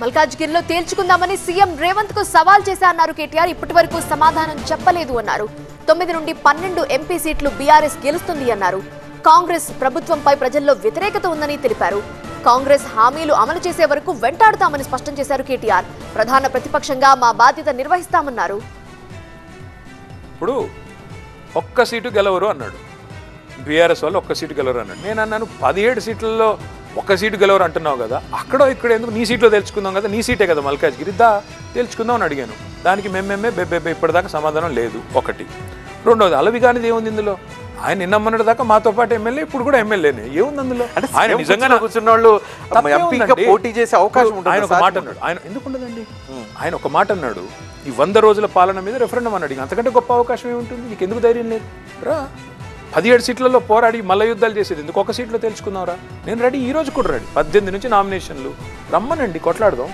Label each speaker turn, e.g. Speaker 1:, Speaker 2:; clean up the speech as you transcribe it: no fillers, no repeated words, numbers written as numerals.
Speaker 1: మల్కాజ్గిరిలో తేల్చుకుందామని సీఎం రేవంత్ కు సవాల్ చేశారన్నారు కేటీఆర్. ఇప్పటివరకు సమాధానం చెప్పలేదు అన్నారు. 9 నుండి 12 ఎంపీ సీట్లు బీఆర్ఎస్ గెలుస్తుంది అన్నారు. కాంగ్రెస్ ప్రభుత్వంపై ప్రజల్లో వ్యతిరేకత ఉందని తెలిపారు. కాంగ్రెస్ హామీలు అమలు చేసే వరకు వెంటాడుతామని స్పష్టం చేశారు కేటీఆర్. ప్రధాన ప్రతిపక్షంగా మా బాధ్యత నిర్వహిస్తామన్నారు.
Speaker 2: ఇప్పుడు ఒక్క సీటు గెలవరు అన్నాడు, బీఆర్ఎస్ వాళ్ళు ఒక్క సీటు గెలవరు అన్నాడు. నేను అన్నాను 17 సీట్లలో ఒక్క సీటు గెలవరు అంటున్నావు కదా, అక్కడో ఇక్కడ ఎందుకు నీ సీట్లో తెలుసుకుందాం కదా, నీ సీటే కదా మల్కాజ్గిరి, దా తెలుసుకుందాం అని అడిగాను. దానికి మేమేమే బెబ్బెబ్బే ఇప్పటిదాకా సమాధానం లేదు. ఒకటి. రెండోది, అలవి కానిది ఏముంది ఇందులో? ఆయన నిన్నమ్మన్నటి దాకా మాతో పాటు ఎమ్మెల్యే, ఇప్పుడు కూడా ఎమ్మెల్యేనే. ఏముంది అందులో? ఆయన నిజంగా
Speaker 3: కూర్చున్న వాళ్ళు పోటీ చేసే అవకాశం ఉంటుంది.
Speaker 2: ఆయన ఒక మాట అన్నాడు, ఆయన ఎందుకు ఉండదండి, ఆయన ఒక మాట అన్నాడు, ఈ 100 రోజుల పాలన మీద రెఫరెండం అన్నాడు. అంతకంటే గొప్ప అవకాశం ఏముంటుంది? నీకు ఎందుకు ధైర్యం లేదు? రా 17 సీట్లలో పోరాడి మల్ల యుద్ధాలు చేసేది ఎందుకు? ఒక సీట్లో తెలుసుకుందాంరా. నేను రెడీ, ఈ రోజు కూడా రెడీ. 18 నుంచి నామినేషన్లు, రమ్మనండి, కొట్లాడదాం.